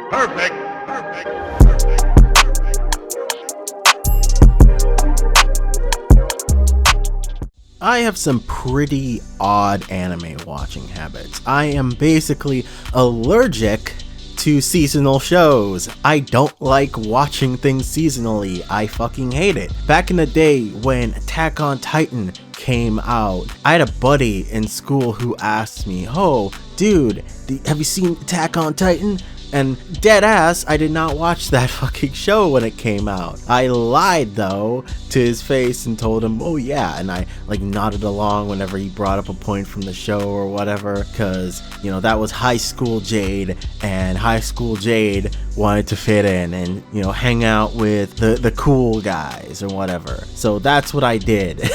Perfect. Perfect. I have some pretty odd anime watching habits. I am basically allergic to seasonal shows. I don't like watching things seasonally. I fucking hate it. Back in the day when Attack on Titan came out, I had a buddy in school who asked me, "Oh, dude, have you seen Attack on Titan?" And dead ass, I did not watch that fucking show when it came out. I lied though to his face and told him, "Oh yeah," and I like nodded along whenever he brought up a point from the show or whatever, cause you know that was high school Jade, and high school Jade wanted to fit in and you know hang out with the cool guys or whatever. So that's what I did.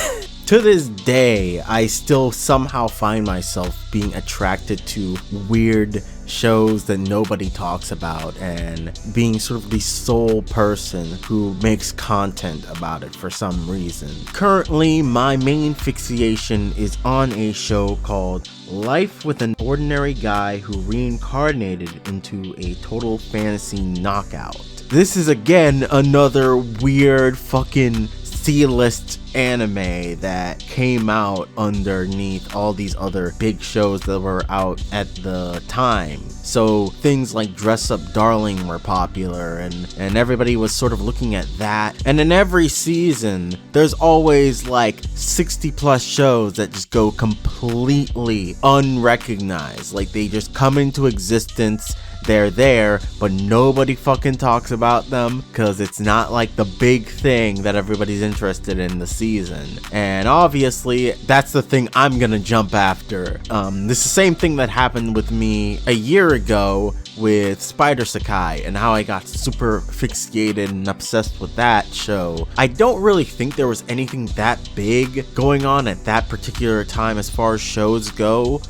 To this day, I still somehow find myself being attracted to weird shows that nobody talks about and being sort of the sole person who makes content about it for some reason. Currently, my main fixation is on a show called Life with an Ordinary Guy Who Reincarnated into a Total Fantasy Knockout. This is again another weird fucking C-list anime that came out underneath all these other big shows that were out at the time. So things like Dress Up Darling were popular and everybody was sort of looking at that. And in every season, there's always like 60 plus shows that just go completely unrecognized. Like they just come into existence. They're there, but nobody fucking talks about them because it's not like the big thing that everybody's interested in the season. And obviously, that's the thing I'm gonna jump after. This is the same thing that happened with me a year ago with Spider Sakai and how I got super fixated and obsessed with that show. I don't really think there was anything that big going on at that particular time as far as shows go.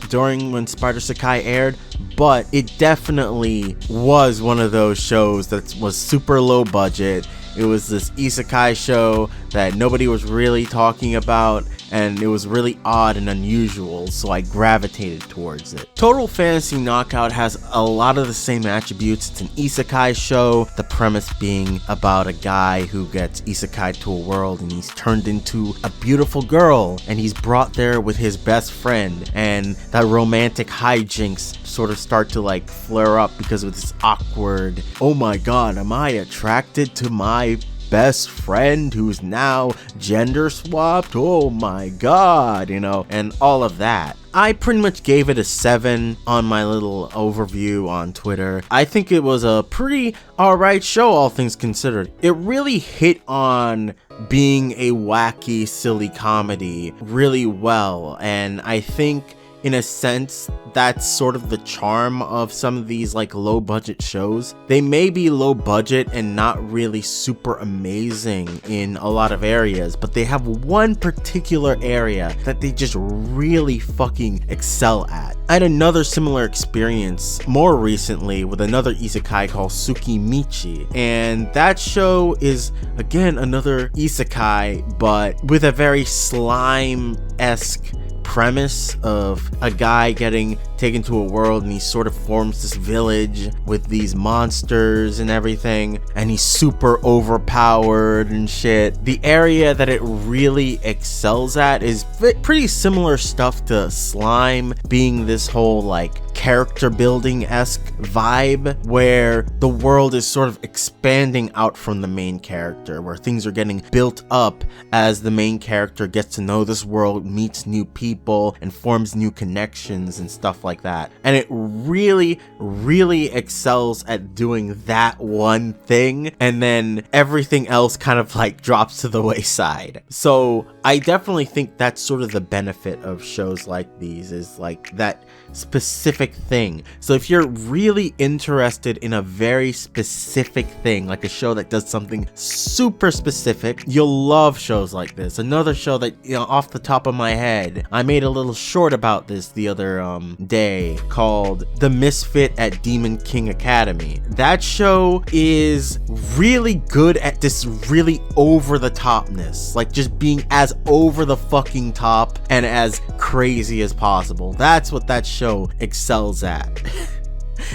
During when Spider Sakai aired, but it definitely was one of those shows that was super low budget. It was this isekai show that nobody was really talking about, and it was really odd and unusual, so I gravitated towards it. Total Fantasy Knockout has a lot of the same attributes. It's an isekai show, the premise being about a guy who gets isekai to a world and he's turned into a beautiful girl, and he's brought there with his best friend, and that romantic hijinks sort of start to like flare up because of this awkward, "Oh my god, am I attracted to my best friend who's now gender swapped? Oh my god," you know, and all of that. I pretty much gave it a 7 on my little overview on Twitter. I think it was a pretty alright show, all things considered. It really hit on being a wacky, silly comedy really well, and I think in a sense, that's sort of the charm of some of these like low budget shows. They may be low budget and not really super amazing in a lot of areas, but they have one particular area that they just really fucking excel at. I had another similar experience more recently with another isekai called Tsuki Michi, and that show is again another isekai, but with a very slime-esque premise of a guy getting taken to a world and he sort of forms this village with these monsters and everything, and he's super overpowered and shit. The area that it really excels at is pretty similar stuff to Slime, being this whole like character building-esque vibe where the world is sort of expanding out from the main character, where things are getting built up as the main character gets to know this world, meets new people, and forms new connections and stuff like that. And it really, really excels at doing that one thing, and then everything else kind of like drops to the wayside. So I definitely think that's sort of the benefit of shows like these, is like that specific thing. So if you're really interested in a very specific thing, like a show that does something super specific, you'll love shows like this. Another show that, you know, off the top of my head, I made a little short about this the other day called The Misfit at Demon King Academy. That show is really good at this really over the topness, like just being as over the fucking top and as crazy as possible. That's what that show excels at.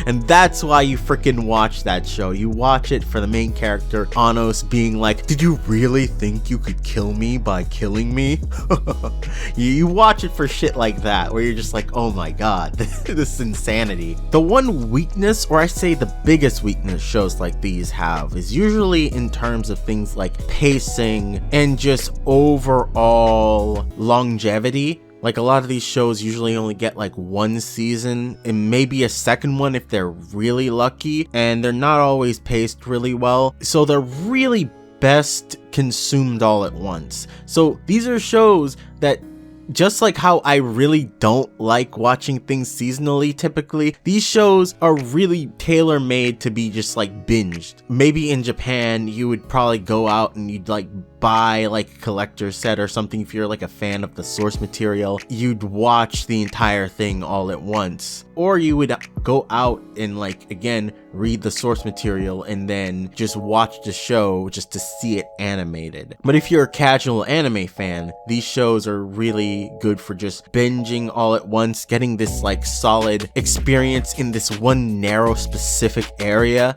And that's why you freaking watch that show. You watch it for the main character, Anos, being like, did you really think you could kill me by killing me? You watch it for shit like that, where you're just like, oh my god, this is insanity. The one weakness, or I say the biggest weakness shows like these have, is usually in terms of things like pacing and just overall longevity. Like, a lot of these shows usually only get like one season and maybe a second one if they're really lucky, and they're not always paced really well, so they're really best consumed all at once. So these are shows that, just like how I really don't like watching things seasonally typically, these shows are really tailor-made to be just like binged. Maybe in Japan you would probably go out and you'd like buy like a collector's set or something. If you're like a fan of the source material, you'd watch the entire thing all at once. Or you would go out and like, again, read the source material and then just watch the show just to see it animated. But if you're a casual anime fan, these shows are really good for just binging all at once, getting this like solid experience in this one narrow specific area,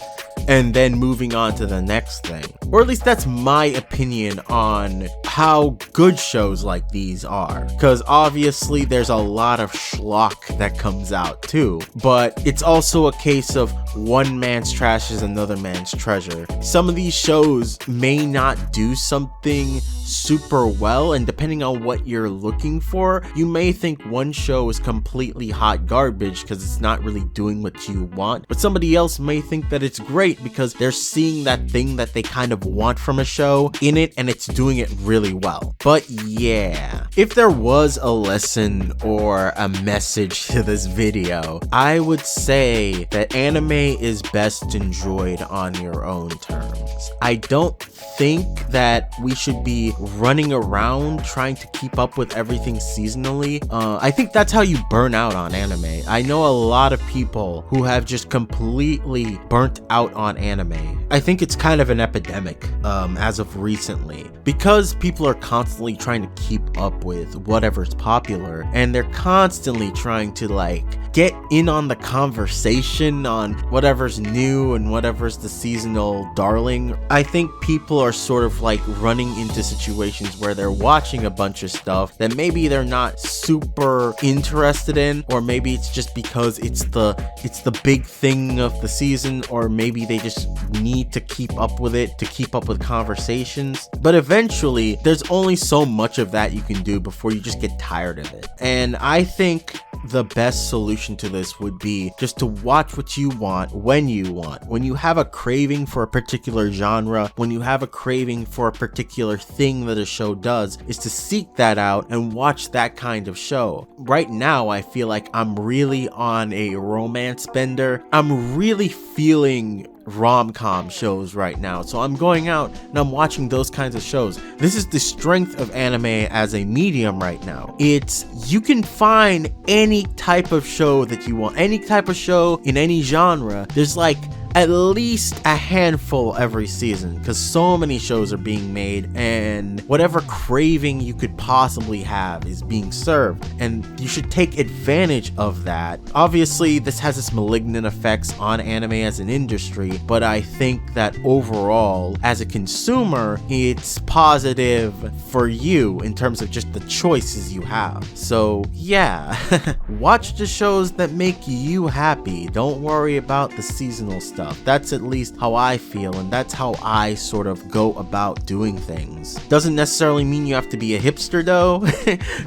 and then moving on to the next thing. Or at least that's my opinion on how good shows like these are, because obviously there's a lot of schlock that comes out too, but it's also a case of one man's trash is another man's treasure. Some of these shows may not do something super well, and depending on what you're looking for, you may think one show is completely hot garbage because it's not really doing what you want, but somebody else may think that it's great because they're seeing that thing that they kind of want from a show in it, and it's doing it really well. But yeah, if there was a lesson or a message to this video, I would say that anime is best enjoyed on your own terms. I don't think that we should be running around trying to keep up with everything seasonally. I think that's how you burn out on anime. I know a lot of people who have just completely burnt out on anime. I think it's kind of an epidemic as of recently, because people are constantly trying to keep up with whatever's popular, and they're constantly trying to like get in on the conversation on whatever's new and whatever's the seasonal darling. I think people are sort of like running into situations where they're watching a bunch of stuff that maybe they're not super interested in, or maybe it's just because it's the big thing of the season, or maybe they just need to keep up with it to keep up with conversations. But eventually there's only so much of that you can do before you just get tired of it. And I think the best solution to this would be just to watch what you want when you want. When you have a craving for a particular genre, when you have a craving for a particular thing that a show does, is to seek that out and watch that kind of show. Right now, I feel like I'm really on a romance bender. I'm really feeling rom-com shows right now, so I'm going out and I'm watching those kinds of shows. This is the strength of anime as a medium right now. You can find any type of show that you want, any type of show in any genre. There's like at least a handful every season, because so many shows are being made, and whatever craving you could possibly have is being served, and you should take advantage of that. Obviously, this has its malignant effects on anime as an industry, but I think that overall, as a consumer, it's positive for you in terms of just the choices you have. So yeah, watch the shows that make you happy. Don't worry about the seasonal stuff. That's at least how I feel, and that's how I sort of go about doing things. Doesn't necessarily mean you have to be a hipster though.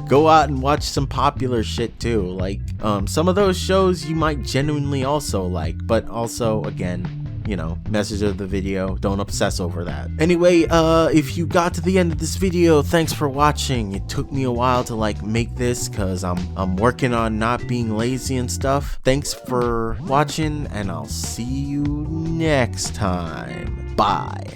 Go out and watch some popular shit too. Like some of those shows you might genuinely also like, but also again, you know, message of the video, don't obsess over that. Anyway, if you got to the end of this video, thanks for watching. It took me a while to like make this because I'm working on not being lazy and stuff. Thanks for watching, and I'll see you next time. Bye.